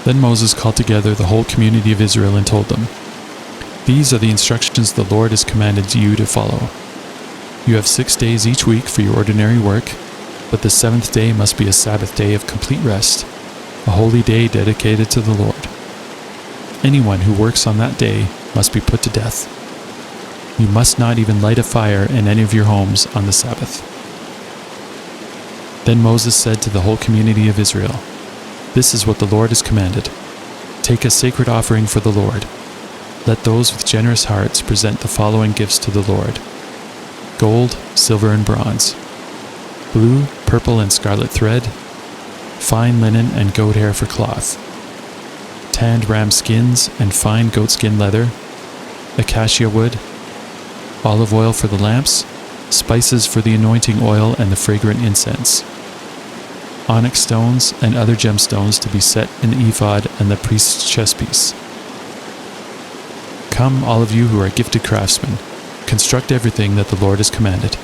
Then Moses called together the whole community of Israel and told them, "These are the instructions the Lord has commanded you to follow. You have 6 days each week for your ordinary work, but the 7th day must be a Sabbath day of complete rest, a holy day dedicated to the Lord. Anyone who works on that day must be put to death. You must not even light a fire in any of your homes on the Sabbath." Then Moses said to the whole community of Israel, "This is what the Lord has commanded. Take a sacred offering for the Lord. Let those with generous hearts present the following gifts to the Lord: gold, silver, and bronze, blue, purple, and scarlet thread, fine linen and goat hair for cloth, tanned ram skins and fine goatskin leather, acacia wood, olive oil for the lamps, spices for the anointing oil and the fragrant incense, onyx stones and other gemstones to be set in the ephod and the priest's chestpiece. Come, all of you who are gifted craftsmen, construct everything that the Lord has commanded: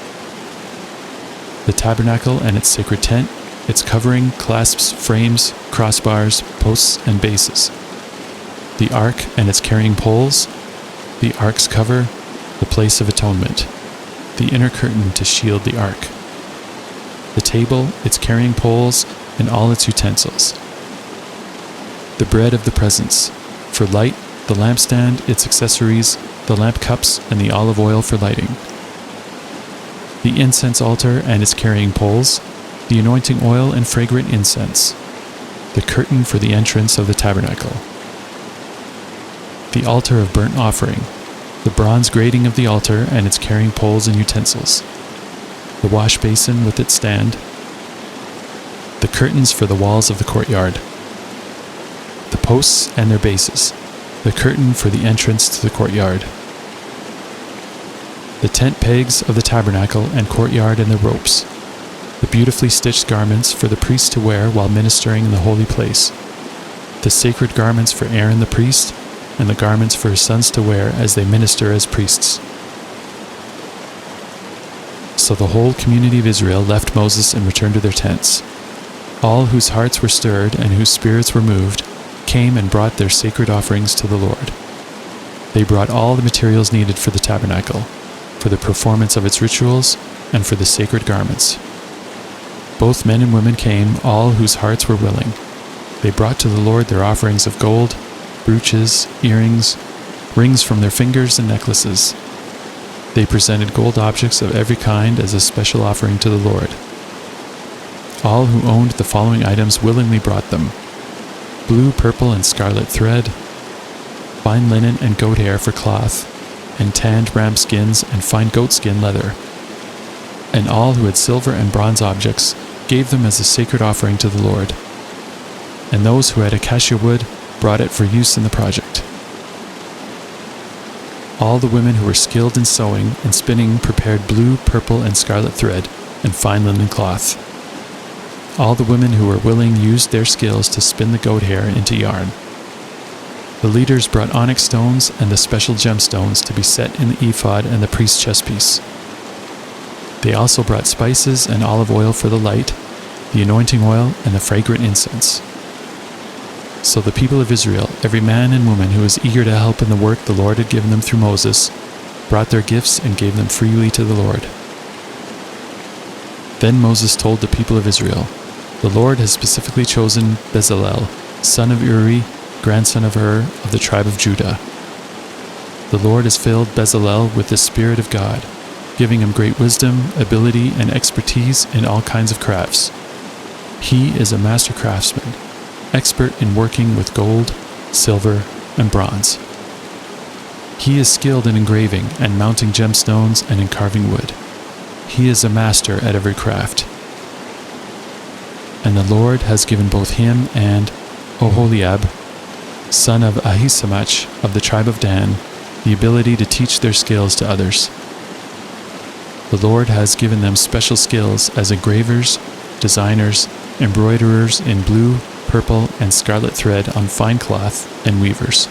the tabernacle and its sacred tent, its covering, clasps, frames, crossbars, posts, and bases, the ark and its carrying poles, the ark's cover, the place of atonement, the inner curtain to shield the ark, the table, its carrying poles, and all its utensils, the bread of the presence, for light, the lampstand, its accessories, the lamp cups, and the olive oil for lighting, the incense altar and its carrying poles, the anointing oil and fragrant incense, the curtain for the entrance of the tabernacle, the altar of burnt offering, the bronze grating of the altar and its carrying poles and utensils, the wash basin with its stand, the curtains for the walls of the courtyard, the posts and their bases, the curtain for the entrance to the courtyard, the tent pegs of the tabernacle and courtyard and the ropes, the beautifully stitched garments for the priest to wear while ministering in the holy place, the sacred garments for Aaron the priest, and the garments for his sons to wear as they minister as priests. So the whole community of Israel left Moses and returned to their tents. All whose hearts were stirred and whose spirits were moved came and brought their sacred offerings to the Lord. They brought all the materials needed for the tabernacle, for the performance of its rituals, and for the sacred garments. Both men and women came, all whose hearts were willing. They brought to the Lord their offerings of gold, brooches, earrings, rings from their fingers, and necklaces. They presented gold objects of every kind as a special offering to the Lord. All who owned the following items willingly brought them: blue, purple, and scarlet thread, fine linen and goat hair for cloth, and tanned ram skins and fine goatskin leather. And all who had silver and bronze objects gave them as a sacred offering to the Lord. And those who had acacia wood brought it for use in the project. All the women who were skilled in sewing and spinning prepared blue, purple, and scarlet thread and fine linen cloth. All the women who were willing used their skills to spin the goat hair into yarn. The leaders brought onyx stones and the special gemstones to be set in the ephod and the priest's chestpiece. They also brought spices and olive oil for the light, the anointing oil, and the fragrant incense. So the people of Israel, every man and woman who was eager to help in the work the Lord had given them through Moses, brought their gifts and gave them freely to the Lord. Then Moses told the people of Israel, "The Lord has specifically chosen Bezalel, son of Uri, grandson of Hur, of the tribe of Judah. The Lord has filled Bezalel with the Spirit of God, giving him great wisdom, ability, and expertise in all kinds of crafts. He is a master craftsman, expert in working with gold, silver, and bronze. He is skilled in engraving and mounting gemstones and in carving wood. He is a master at every craft. And the Lord has given both him and Oholiab, son of Ahisamach of the tribe of Dan, the ability to teach their skills to others. The Lord has given them special skills as engravers, designers, embroiderers in blue, purple, and scarlet thread on fine cloth, and weavers.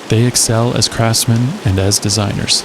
They excel as craftsmen and as designers.